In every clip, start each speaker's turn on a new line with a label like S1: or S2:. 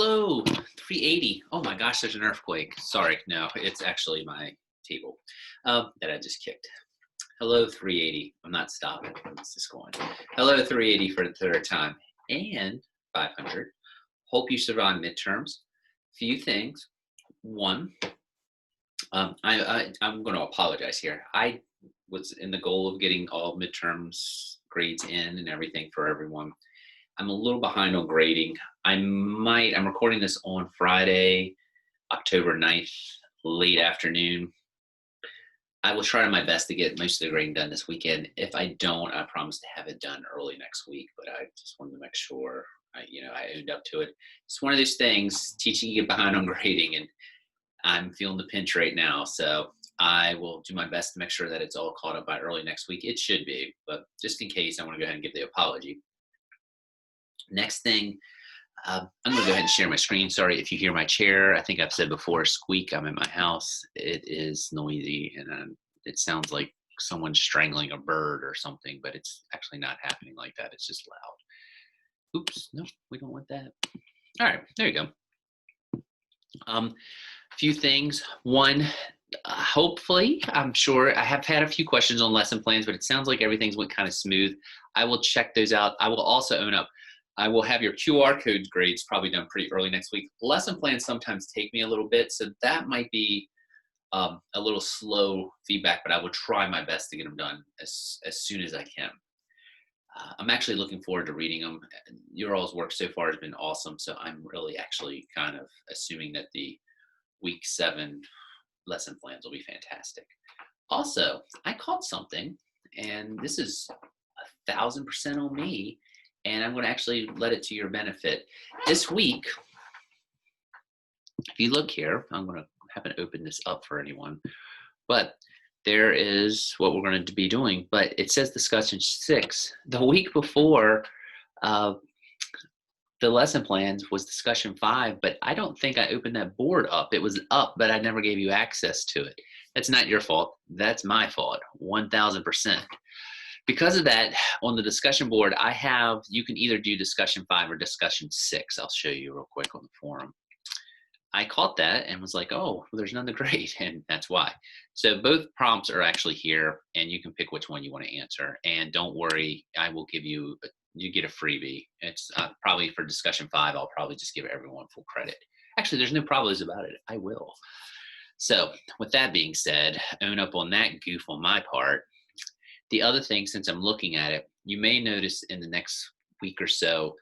S1: Hello, 380. Oh my gosh, there's an earthquake. Sorry, no, it's actually my table that I just kicked. Hello, 380. I'm not stopping. Let's just go on. Hello, 380 for the third time. And 500. Hope you survive midterms. Few things. One, I'm going to apologize here. I was in the goal of getting all midterms grades in and everything for everyone. I'm a little behind on grading. I'm recording this on Friday, October 9th, late afternoon. I will try my best to get most of the grading done this weekend. If I don't, I promise to have it done early next week, but I just wanted to make sure I owned up to it. It's one of those things, teaching you get behind on grading, and I'm feeling the pinch right now. So I will do my best to make sure that it's all caught up by early next week. It should be, but just in case, I want to go ahead and give the apology. Next thing, I'm going to go ahead and share my screen. Sorry if you hear my chair. I think I've said before, squeak. I'm in my house. It is noisy, and it sounds like someone's strangling a bird or something, but it's actually not happening like that. It's just loud. Oops, no, we don't want that. All right, there you go. A few things. One, hopefully, I'm sure I have had a few questions on lesson plans, but it sounds like everything's went kind of smooth. I will check those out. I will also own up, I will have your QR code grades probably done pretty early next week. Lesson plans sometimes take me a little bit, so that might be a little slow feedback, but I will try my best to get them done as soon as I can. I'm actually looking forward to reading them. Your all's work so far has been awesome, so I'm really actually kind of assuming that the week 7 lesson plans will be fantastic. Also, I caught something, and this is 1,000% on me, and I'm going to actually let it to your benefit. This week, if you look here, I'm going to happen to open this up for anyone, but there is what we're going to be doing, but it says discussion 6. The week before, the lesson plans was discussion 5, but I don't think I opened that board up. It was up, but I never gave you access to it. That's not your fault. That's my fault, 1,000%. Because of that, on the discussion board, you can either do discussion 5 or discussion 6. I'll show you real quick on the forum. I caught that and was like, oh, well, there's none to grade, and that's why. So both prompts are actually here, and you can pick which one you want to answer. And don't worry, I will give you get a freebie. It's probably for discussion 5, I'll probably just give everyone full credit. Actually, there's no problems about it. I will. So with that being said, own up on that goof on my part. The other thing, since I'm looking at it, you may notice in the next week or so,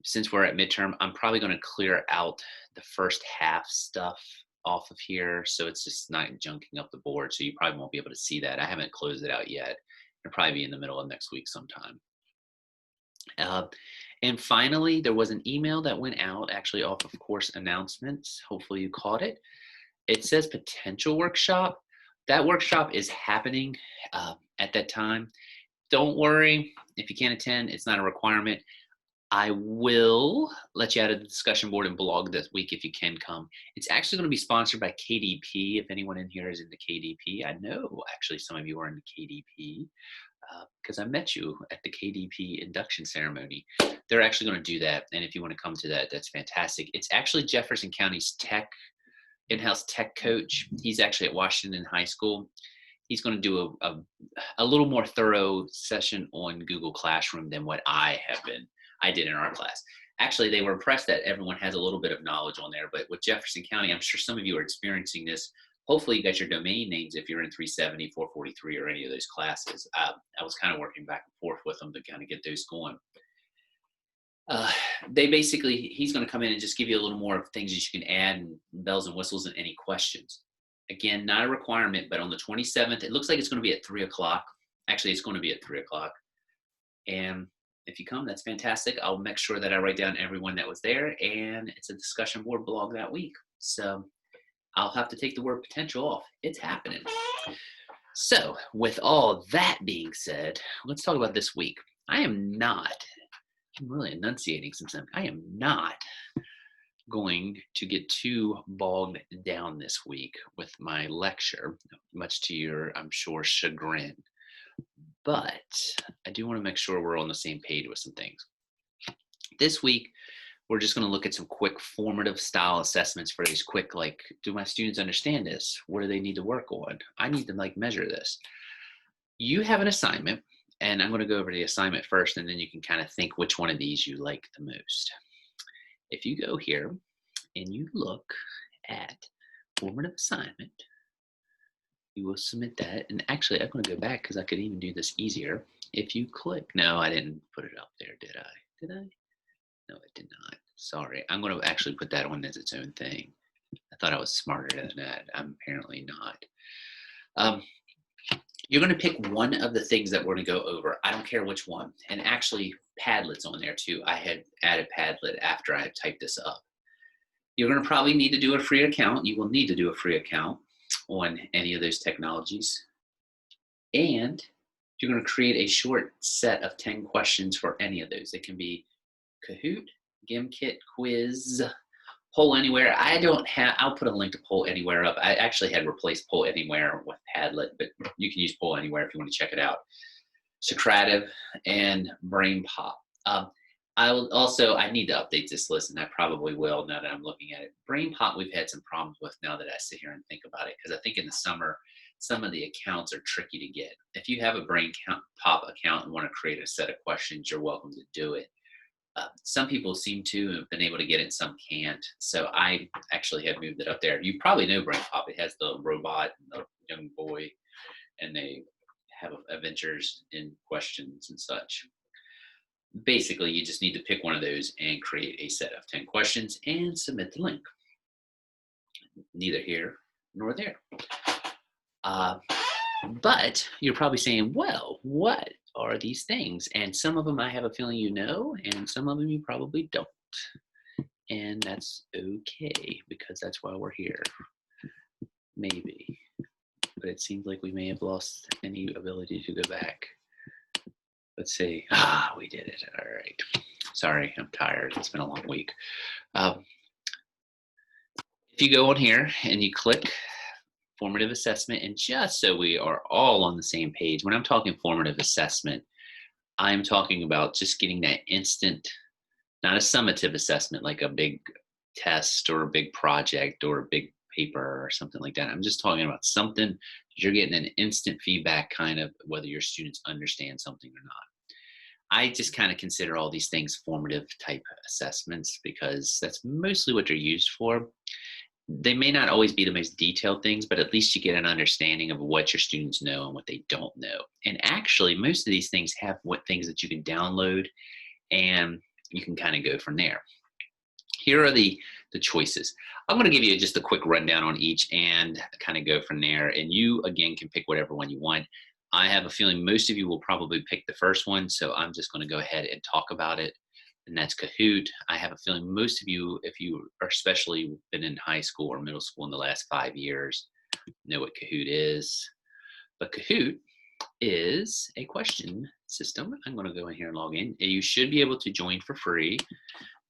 S1: since we're at midterm, I'm probably going to clear out the first half stuff off of here, so it's just not junking up the board, so you probably won't be able to see that. I haven't closed it out yet. It'll probably be in the middle of next week sometime. And finally, there was an email that went out, actually off of course announcements. Hopefully you caught it. It says potential workshop. That workshop is happening at that time. Don't worry if you can't attend, it's not a requirement. I will let you out of the discussion board and blog this week if you can come. It's actually going to be sponsored by KDP. If anyone in here is into KDP, I know actually some of you are into KDP because I met you at the KDP induction ceremony. They're actually going to do that, and if you want to come to that, that's fantastic. It's actually Jefferson County's in-house tech coach. He's actually at Washington High School. He's going to do a little more thorough session on Google Classroom than what I did in our class. Actually, they were impressed that everyone has a little bit of knowledge on there, but with Jefferson County, I'm sure some of you are experiencing this. Hopefully you got your domain names if you're in 370, 443, or any of those classes. I was kind of working back and forth with them to kind of get those going. He's going to come in and just give you a little more of things that you can add and bells and whistles and any questions. Again, not a requirement, but on the 27th, it looks like it's going to be at 3 o'clock. Actually, it's going to be at 3 o'clock. And if you come, that's fantastic. I'll make sure that I write down everyone that was there, and it's a discussion board blog that week. So I'll have to take the word potential off. It's happening. So with all that being said, let's talk about this week. I'm really enunciating some stuff. I am not going to get too bogged down this week with my lecture, much to your, I'm sure, chagrin. But I do want to make sure we're on the same page with some things. This week, we're just going to look at some quick formative style assessments for these quick, like, do my students understand this? What do they need to work on? I need to like measure this. You have an assignment, and I'm going to go over the assignment first, and then you can kind of think which one of these you like the most. If you go here and you look at formative assignment, you will submit that. And actually, I'm going to go back because I could even do this easier. If you click, no, I didn't put it up there, did I? Did I? No, it did not. Sorry. I'm going to actually put that on as its own thing. I thought I was smarter than that. I'm apparently not. You're going to pick one of the things that we're going to go over. I don't care which one. And actually, Padlet's on there too. I had added Padlet after I had typed this up. You're going to probably need to do a free account. You will need to do a free account on any of those technologies. And you're going to create a short set of 10 questions for any of those. It can be Kahoot, GimKit, Quiz, Poll Anywhere. I'll put a link to Poll Anywhere up. I actually had replaced Poll Anywhere with Padlet, but you can use Poll Anywhere if you want to check it out. Socrative and Brain Pop. I need to update this list, and I probably will now that I'm looking at it. Brain Pop, we've had some problems with now that I sit here and think about it, because I think in the summer, some of the accounts are tricky to get. If you have a Brain Pop account and want to create a set of questions, you're welcome to do it. Some people seem to have been able to get it, some can't. So I actually have moved it up there. You probably know Brain Pop. It has the robot and the young boy, and they have adventures in questions and such. Basically, you just need to pick one of those and create a set of 10 questions and submit the link. Neither here nor there. But you're probably saying, well, what are these things? And some of them I have a feeling you know, and some of them you probably don't. And that's okay, because that's why we're here. Maybe. But it seems like we may have lost any ability to go back. Let's see. We did it. All right. Sorry, I'm tired. It's been a long week. If you go on here and you click formative assessment, and just so we are all on the same page, when I'm talking formative assessment, I'm talking about just getting that instant, not a summative assessment like a big test or a big project or a big paper or something like that. I'm just talking about something you're getting an instant feedback, kind of whether your students understand something or not. I just kind of consider all these things formative type assessments because that's mostly what they're used for. They may not always be the most detailed things, but at least you get an understanding of what your students know and what they don't know. And actually, most of these things have things that you can download, and you can kind of go from there. Here are the choices. I'm going to give you just a quick rundown on each and kind of go from there. And you, again, can pick whatever one you want. I have a feeling most of you will probably pick the first one, so I'm just going to go ahead and talk about it. And that's Kahoot. I have a feeling most of you, if you are especially been in high school or middle school in the last 5 years, know what Kahoot is. But Kahoot is a question system. I'm going to go in here and log in. You should be able to join for free.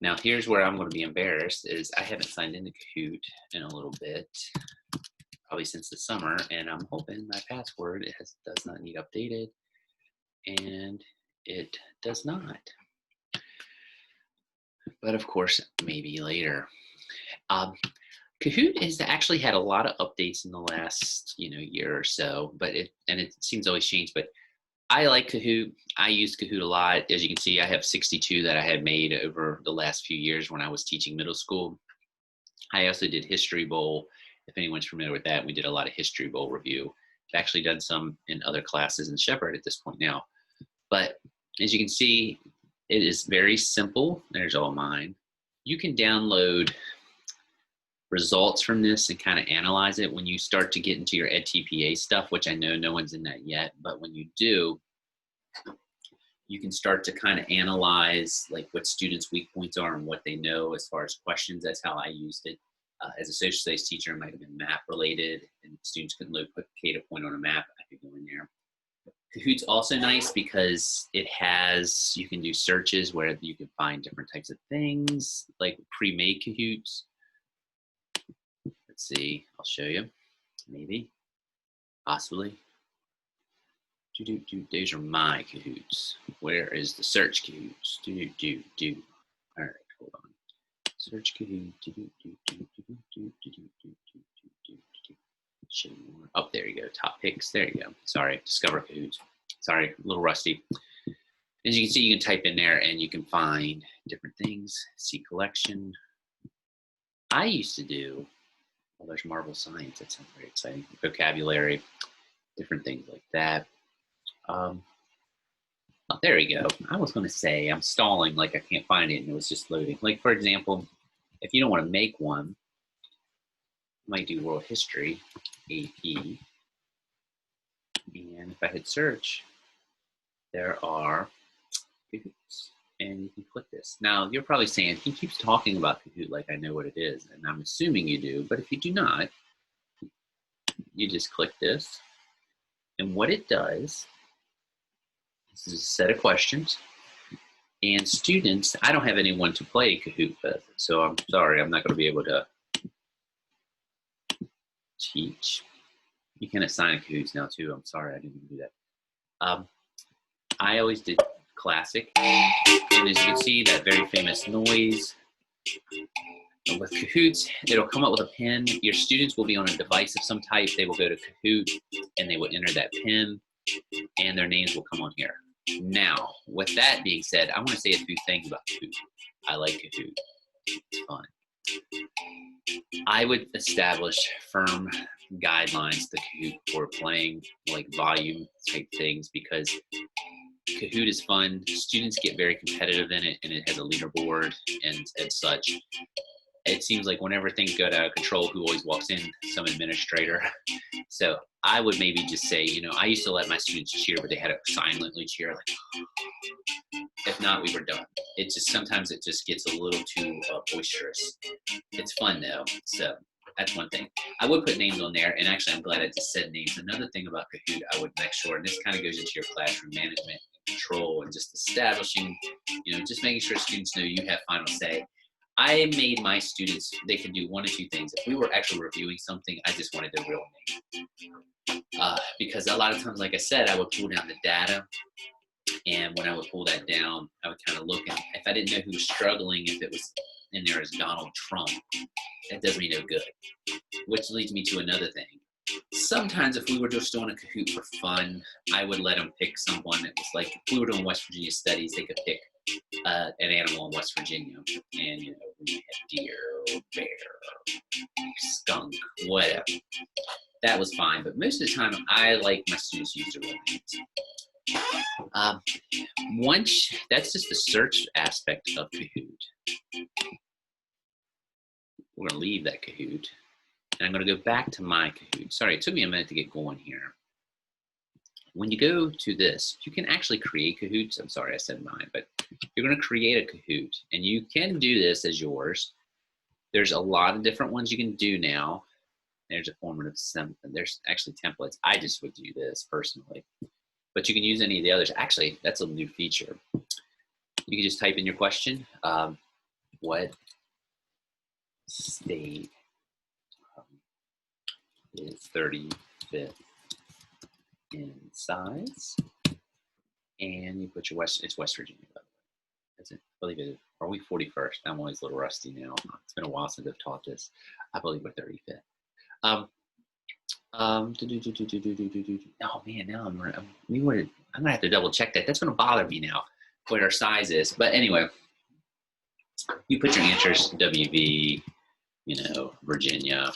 S1: Now, here's where I'm going to be embarrassed is I haven't signed into Kahoot in a little bit, probably since the summer, and I'm hoping my password does not need updated, and it does not. But of course, maybe later. Kahoot has actually had a lot of updates in the last year or so, but it seems always changed. But I like Kahoot. I used Kahoot a lot. As you can see, I have 62 that I had made over the last few years when I was teaching middle school. I also did History Bowl. If anyone's familiar with that, we did a lot of History Bowl review. I've actually done some in other classes in Shepherd at this point now. But as you can see, it is very simple. There's all mine. You can download results from this and kind of analyze it when you start to get into your EdTPA stuff, which I know no one's in that yet, but when you do, you can start to kind of analyze like what students' weak points are and what they know as far as questions. That's how I used it. As a social studies teacher, it might have been map related, and students couldn't locate a point on a map. I could go in there. Kahoot's also nice because you can do searches where you can find different types of things, like pre-made Kahoots. Let's see, I'll show you, maybe, possibly. Those are my Kahoots. Where is the search Kahoots? All right, hold on. Search Kahoot. Show more. Oh, there you go. Top picks. There you go. Sorry. Discover Kahoot. Sorry, a little rusty. As you can see, you can type in there and you can find different things. See collection. I used to do, well, there's Marble Science. That sounds very exciting. Vocabulary, different things like that. Oh, there we go. I was going to say I'm stalling like I can't find it and it was just loading. Like, for example, if you don't want to make one, you might do World History, AP. And if I hit search, there are Kahoots. And you can click this. Now, you're probably saying, he keeps talking about Kahoot like I know what it is. And I'm assuming you do. But if you do not, you just click this. And what it does, this is a set of questions. And students, I don't have anyone to play Kahoot with. So I'm sorry, I'm not going to be able to teach. You can assign Kahoots now too. I'm sorry, I didn't even do that. I always did classic. And as you can see, that very famous noise. And with Kahoots, it'll come up with a pin. Your students will be on a device of some type. They will go to Kahoot and they will enter that pin and their names will come on here. Now, with that being said, I want to say a few things about Kahoot. I like Kahoot. It's fun. I would establish firm guidelines to Kahoot for playing like volume type things because Kahoot is fun. Students get very competitive in it, and it has a leaderboard and such. It seems like whenever things go out of control, who always walks in? Some administrator. So I would maybe just say, you know, I used to let my students cheer, but they had to silently cheer. Like, if not, we were done. It just sometimes it just gets a little too boisterous. It's fun though, so that's one thing. I would put names on there, and actually, I'm glad I just said names. Another thing about Kahoot, I would make sure, and this kind of goes into your classroom management, control, and just establishing, you know, just making sure students know you have final say. I made my students, they could do one of two things. If we were actually reviewing something, I just wanted their real name. Because a lot of times, like I said, I would pull down the data. And when I would pull that down, I would kind of look, and if I didn't know who was struggling, if it was in there as Donald Trump, that does me no good. Which leads me to another thing. Sometimes if we were just doing a Kahoot for fun, I would let them pick someone that was like, if we were doing West Virginia studies, they could pick an animal in West Virginia. And, you know, we had deer, bear, skunk, whatever. That was fine. But most of the time, I like my students use their real names. Once, that's just the search aspect of Kahoot. We're going to leave that Kahoot. And I'm going to go back to my Kahoot. Sorry, it took me a minute to get going here. When you go to this, you can actually create Kahoots. I'm sorry I said mine, but you're going to create a Kahoot. And you can do this as yours. There's a lot of different ones you can do now. There's a formative sim. There's actually templates. I just would do this personally. But you can use any of the others. Actually, that's a new feature. You can just type in your question. What state is 35th in size? And you put your it's West Virginia, by the way. That's it. I believe it is. Are we 41st? I'm always a little rusty now. It's been a while since I've taught this. I believe we're 35th. Oh man, now I'm gonna have to double check that. That's gonna bother me now, what our size is. But anyway, you put your answers: WV, you know, Virginia,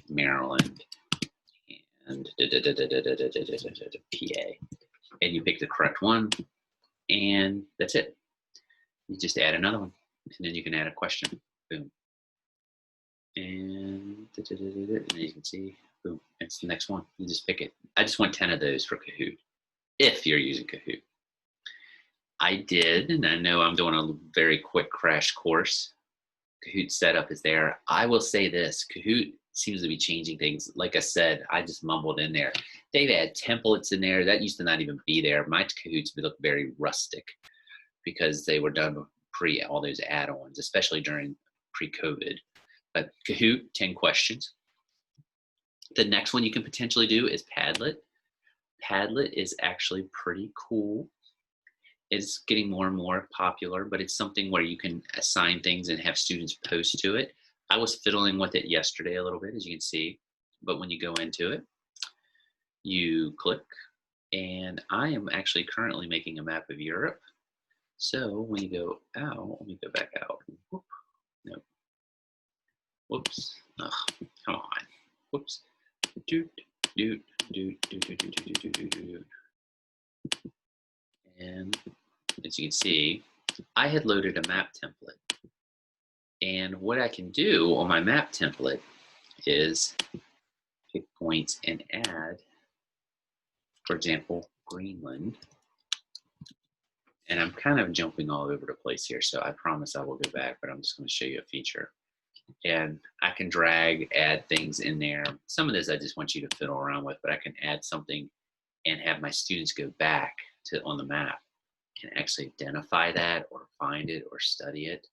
S1: Maryland, and PA, and you pick the correct one, and that's it. You just add another one, and then you can add a question. Boom. And you can see, boom, it's the next one. You just pick it. I just want 10 of those for Kahoot, if you're using Kahoot. I did, and I know I'm doing a very quick crash course. Kahoot setup is there. I will say this, Kahoot seems to be changing things. Like I said, I just mumbled in there. They've had templates in there. That used to not even be there. My Kahoots look very rustic because they were done pre all those add-ons, especially during pre-COVID. But Kahoot, 10 questions. The next one you can potentially do is Padlet. Padlet is actually pretty cool. It's getting more and more popular, but it's something where you can assign things and have students post to it. I was fiddling with it yesterday a little bit, as you can see, but when you go into it, you click, and I am actually currently making a map of Europe. So when you go out, let me go back out. Whoop, no. Whoops. Ugh, come on. Whoops. Doot, doot, doot, doot, doot, doot, doot, doot, doot, doot. And as you can see, I had loaded a map template. And what I can do on my map template is pick points and add, for example, Greenland. And I'm kind of jumping all over the place here, so I promise I will go back, but I'm just going to show you a feature. And I can drag, add things in there. Some of this I just want you to fiddle around with, but I can add something and have my students go back to on the map and actually identify that or find it or study it.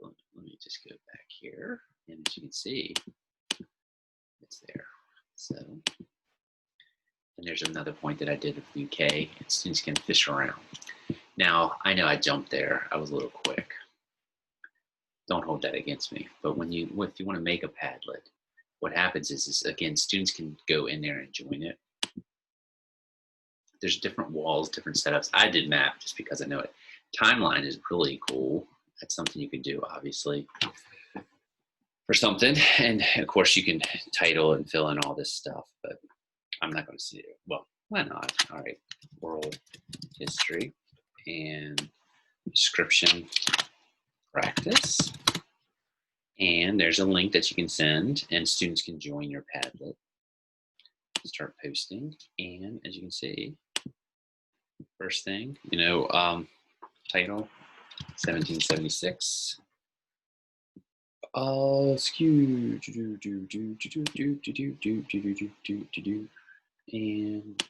S1: Let me just go back here, and as you can see, it's there. So, and there's another point that I did with the UK, and students can fish around. Now, I know I jumped there. I was a little quick. Don't hold that against me. But if you want to make a Padlet, what happens is again, students can go in there and join it. There's different walls, different setups. I did map just because I know it. Timeline is really cool. That's something you can do, obviously, for something. And of course, you can title and fill in all this stuff, but I'm not going to see it. Well, why not? All right, world history and description practice. And there's a link that you can send, and students can join your Padlet. Start posting, and as you can see, first thing, title 1776. Skew, and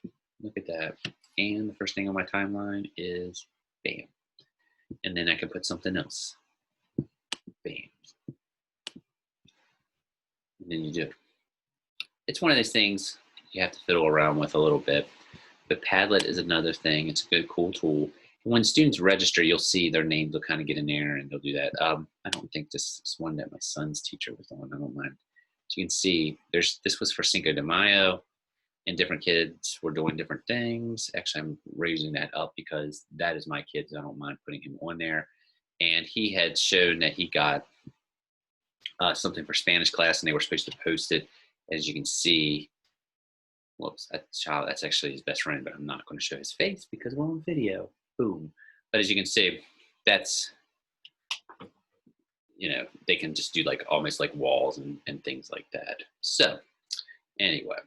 S1: look at that. And the first thing on my timeline is bam. And then I can put something else. Bam. And then you do it. It's one of those things you have to fiddle around with a little bit. But Padlet is another thing. It's a good, cool tool. When students register, you'll see their names will kind of get in there, and they'll do that. I don't think this is one that my son's teacher was on. I don't mind. As you can see, this was for Cinco de Mayo, and different kids were doing different things. Actually, I'm raising that up because that is my kid. So I don't mind putting him on there. And he had shown that he got something for Spanish class, and they were supposed to post it. As you can see, whoops, that's actually his best friend, but I'm not going to show his face because we're on video. Boom. But as you can see, that's, they can just do like almost like walls and things like that. So anyway,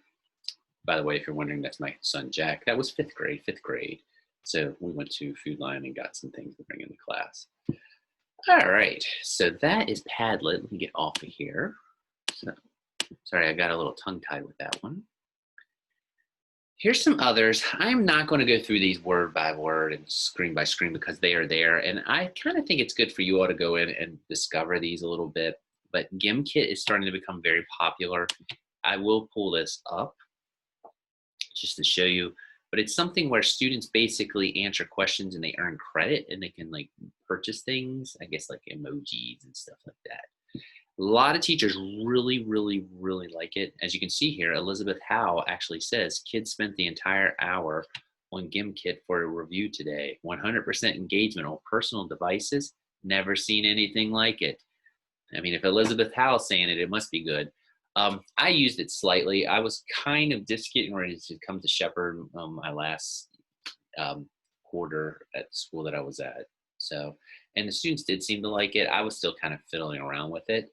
S1: by the way, if you're wondering, that's my son, Jack. That was fifth grade. So we went to Food Line and got some things to bring into class. All right, so that is Padlet. Let me get off of here. So, sorry, I got a little tongue-tied with that one. Here's some others. I'm not going to go through these word by word and screen by screen because they are there. And I kind of think it's good for you all to go in and discover these a little bit. But GimKit is starting to become very popular. I will pull this up just to show you. But it's something where students basically answer questions and they earn credit, and they can like purchase things, I guess like emojis and stuff like that. A lot of teachers really, really, really like it. As you can see here, Elizabeth Howe actually says, kids spent the entire hour on GimKit for a review today. 100% engagement on personal devices. Never seen anything like it. I mean, if Elizabeth Howe's saying it, it must be good. I used it slightly. I was kind of just getting ready to come to Shepherd my last quarter at the school that I was at. So, and the students did seem to like it. I was still kind of fiddling around with it.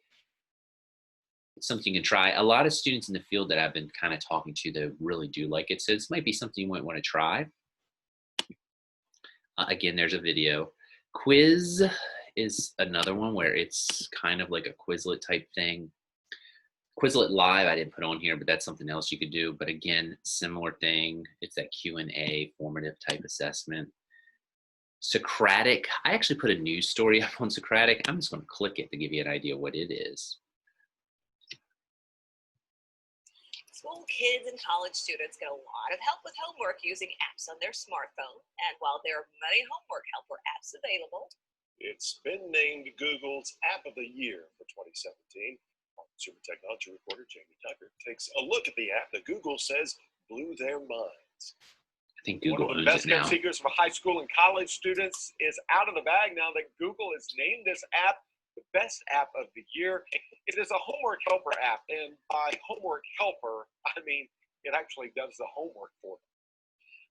S1: It's something you can try. A lot of students in the field that I've been kind of talking to that really do like it. So this might be something you might want to try. Again, there's a video. Quiz is another one where it's kind of like a Quizlet type thing. Quizlet Live I didn't put on here, but that's something else you could do. But again, similar thing. It's that Q&A formative type assessment. Socratic. I actually put a news story up on Socratic. I'm just going to click it to give you an idea what it is.
S2: School kids and college students get a lot of help with homework using apps on their smartphone. And while there are many homework helper apps available,
S3: it's been named Google's App of the Year for 2017. Our consumer technology reporter Jamie Tucker takes a look at the app that Google says blew their minds.
S1: I think Google
S3: One of the
S1: owns
S3: best
S1: it now.
S3: kept secrets for high school and college students is out of the bag now that Google has named this app the best app of the year. It is a homework helper app, and by homework helper, I mean it actually does the homework for them.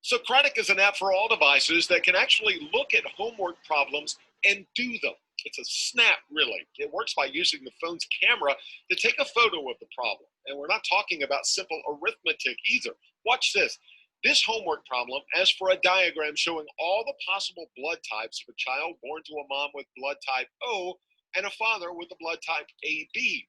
S3: Socratic is an app for all devices that can actually look at homework problems and do them. It's a snap, really. It works by using the phone's camera to take a photo of the problem. And we're not talking about simple arithmetic either. Watch this. This homework problem asks for a diagram showing all the possible blood types of a child born to a mom with blood type O and a father with the blood type AB.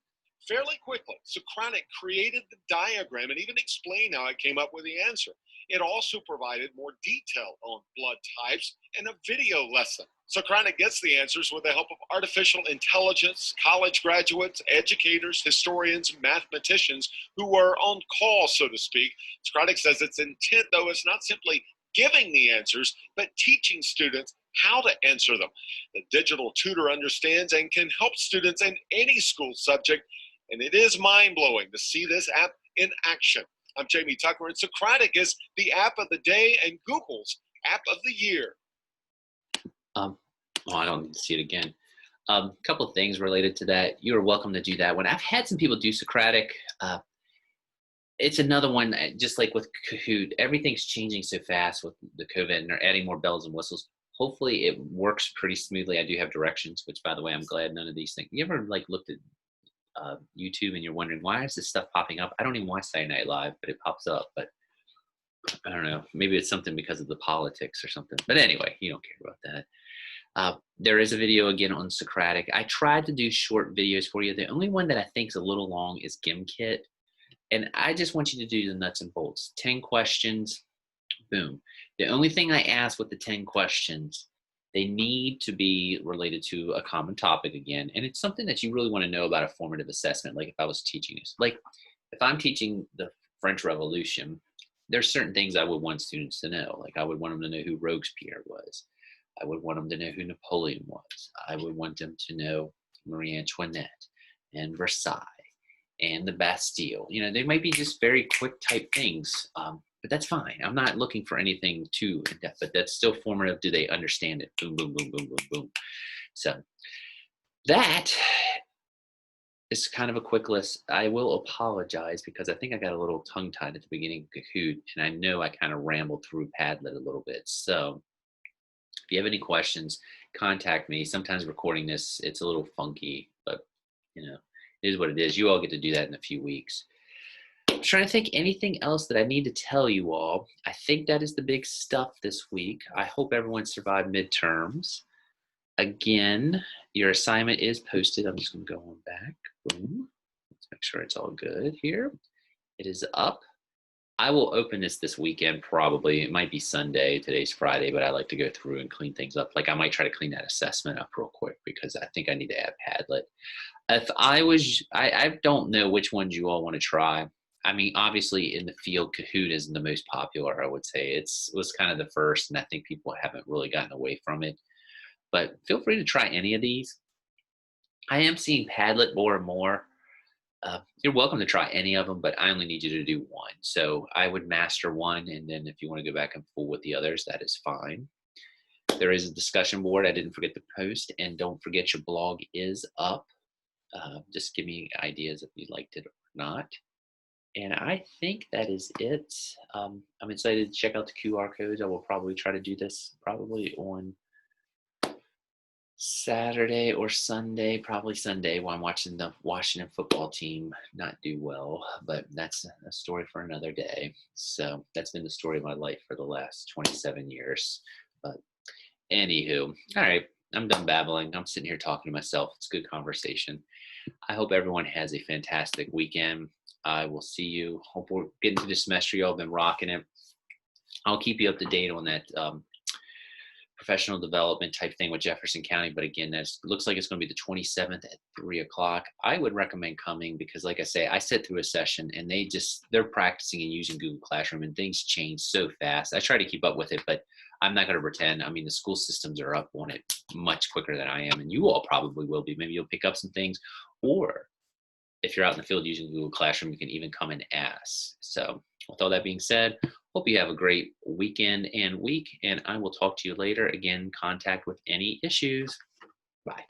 S3: Fairly quickly, Socratic created the diagram and even explained how it came up with the answer. It also provided more detail on blood types and a video lesson. Socratic gets the answers with the help of artificial intelligence, college graduates, educators, historians, mathematicians who are on call, so to speak. Socratic says its intent, though, is not simply giving the answers, but teaching students how to answer them. The digital tutor understands and can help students in any school subject, and it is mind-blowing to see this app in action. I'm Jamie Tucker, and Socratic is the app of the day and Google's app of the year.
S1: Well, I don't need to see it again. A couple of things related to that. You are welcome to do that one. I've had some people do Socratic. It's another one, just like with Kahoot, everything's changing so fast with the COVID, and they're adding more bells and whistles. Hopefully it works pretty smoothly. I do have directions, which, by the way, I'm glad none of these things. You ever looked at YouTube and you're wondering, why is this stuff popping up? I don't even watch Saturday Night Live, but it pops up. But I don't know. Maybe it's something because of the politics or something. But anyway, you don't care about that. There is a video again on Socratic. I tried to do short videos for you. The only one that I think is a little long is Gimkit. And I just want you to do the nuts and bolts. 10 questions, boom. The only thing I ask with the 10 questions, they need to be related to a common topic again. And it's something that you really want to know about a formative assessment. Like if I was teaching this, like if I'm teaching the French Revolution, there's certain things I would want students to know. Like I would want them to know who Robespierre was. I would want them to know who Napoleon was. I would want them to know Marie Antoinette and Versailles and the Bastille. You know, they might be just very quick type things, but that's fine. I'm not looking for anything too in-depth, but that's still formative. Do they understand it? Boom, boom, boom, boom, boom, boom. So that is kind of a quick list. I will apologize because I think I got a little tongue-tied at the beginning of Kahoot, and I know I kind of rambled through Padlet a little bit. So if you have any questions, contact me. Sometimes recording this, it's a little funky, but you know, it is what it is. You all get to do that in a few weeks. I'm trying to think anything else that I need to tell you all. I think that is the big stuff this week. I hope everyone survived midterms. Again, your assignment is posted. I'm just going to go on back. Boom. Let's make sure it's all good here. It is up. I will open this weekend probably. It might be Sunday. Today's Friday, but I like to go through and clean things up. Like I might try to clean that assessment up real quick because I think I need to add Padlet. If I was, I don't know which ones you all want to try. I mean, obviously in the field, Kahoot is the most popular, I would say. It was kind of the first, and I think people haven't really gotten away from it. But feel free to try any of these. I am seeing Padlet more and more. You're welcome to try any of them, but I only need you to do one. So I would master one, and then if you want to go back and fool with the others, that is fine. There is a discussion board. I didn't forget to post, and don't forget your blog is up. Just give me ideas if you liked it or not. And I think that is it. I'm excited to check out the QR codes. I will probably try to do this probably on Saturday or Sunday, probably Sunday, while I'm watching the Washington football team not do well, but that's a story for another day. So that's been the story of my life for the last 27 years. But anywho, all right, I'm done babbling. I'm sitting here talking to myself. It's good conversation. I hope everyone has a fantastic weekend. I will see you. Hope we're getting through the semester. Y'all been rocking it. I'll keep you up to date on that professional development type thing with Jefferson County. But again, it looks like it's going to be the 27th at 3 o'clock. I would recommend coming because, like I say, I sit through a session and they're practicing and using Google Classroom, and things change so fast. I try to keep up with it, but I'm not going to pretend. I mean, the school systems are up on it much quicker than I am, and you all probably will be. Maybe you'll pick up some things, or if you're out in the field using Google Classroom, you can even come and ask. So with all that being said, hope you have a great weekend and week, and I will talk to you later. Again, contact with any issues. Bye.